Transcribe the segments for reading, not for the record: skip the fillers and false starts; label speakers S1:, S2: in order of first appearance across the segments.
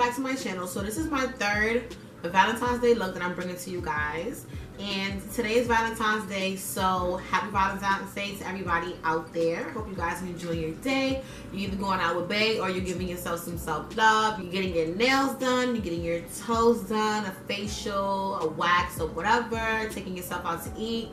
S1: back to my channel. So this is my third Valentine's Day look that I'm bringing to you guys, and today is Valentine's Day, so happy Valentine's Day to everybody out there. Hope you guys are enjoying your day. You're either going out with bae or you're giving yourself some self-love. You're getting your nails done, you're getting your toes done, a facial, a wax, or whatever, taking yourself out to eat.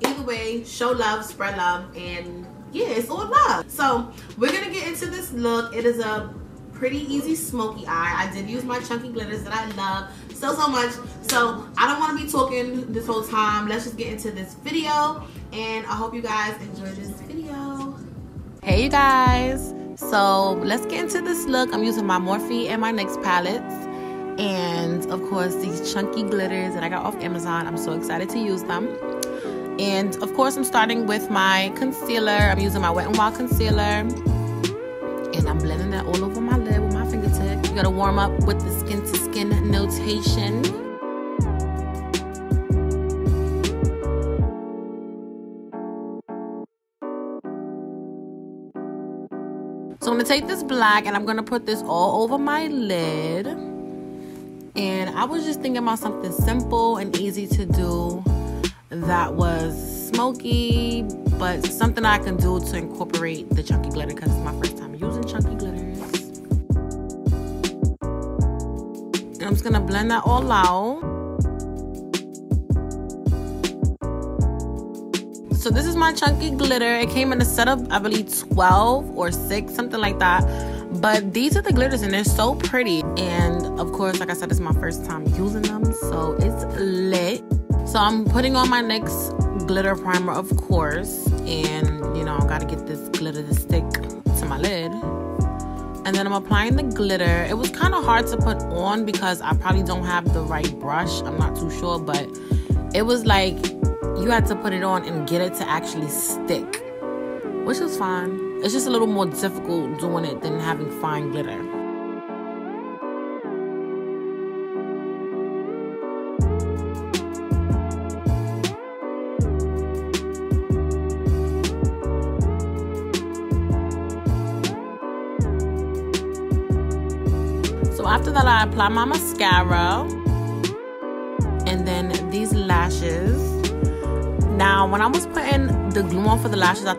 S1: Either way, show love, spread love, and yeah, it's all love. So we're gonna get into this look. It is a pretty easy smoky eye. I did use my chunky glitters that I love so much. So I don't want to be talking this whole time. Let's just get into this video, and I hope you guys enjoy this video. Hey you guys, so let's get into this look. I'm using my Morphe and my NYX palettes, and of course these chunky glitters that I got off Amazon. I'm so excited to use them. And of course I'm starting with my concealer. I'm using my Wet n Wild concealer, and I'm blending that all over my lid with my fingertip. You gotta warm up with the skin to skin notation. So I'm gonna take this black and I'm gonna put this all over my lid. And I was just thinking about something simple and easy to do that was smoky, but something I can do to incorporate the chunky glitter, because it's my first time using chunky glitters. And I'm just gonna blend that all out. So this is my chunky glitter. It came in a set of, I believe, 12 or 6, something like that. But these are the glitters and they're so pretty. And of course, like I said, it's my first time using them, so it's lit. So I'm putting on my NYX glitter primer, of course, and you know, I gotta get this glitter to stick to my lid. And then I'm applying the glitter. It was kind of hard to put on because I probably don't have the right brush. I'm not too sure, but it was like you had to put it on and get it to actually stick, which is fine. It's just a little more difficult doing it than having fine glitter. So after that, I apply my mascara and then these lashes. Now, when I was putting the glue on for the lashes,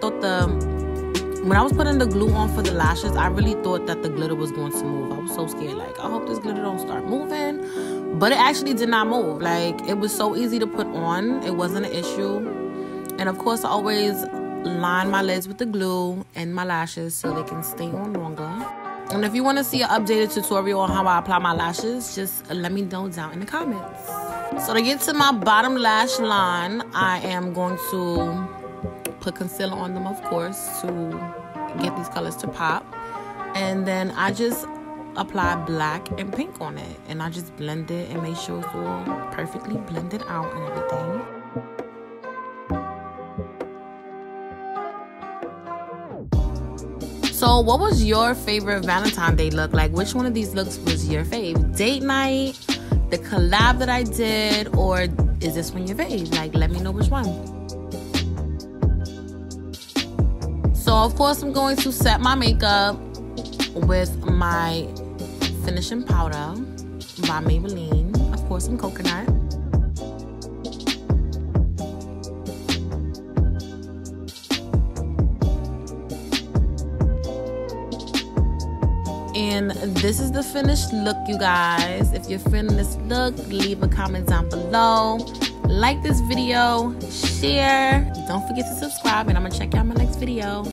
S1: I really thought that the glitter was going to move. I was so scared, like, I hope this glitter don't start moving. But it actually did not move. Like, it was so easy to put on. It wasn't an issue. And of course, I always line my lids with the glue and my lashes so they can stay on longer. And if you want to see an updated tutorial on how I apply my lashes, just let me know down in the comments. So to get to my bottom lash line, I am going to put concealer on them, of course, to get these colors to pop. And then I just apply black and pink on it. And I just blend it and make sure it's all perfectly blended out and everything. So what was your favorite Valentine's Day look? Like, which one of these looks was your fave? Date night, the collab that I did, or is this one your fave? Like, let me know which one. So of course I'm going to set my makeup with my finishing powder by Maybelline, of course in coconut. And this is the finished look, you guys. If you're feeling this look, leave a comment down below. Like this video, share. Don't forget to subscribe, and I'm gonna check out my next video.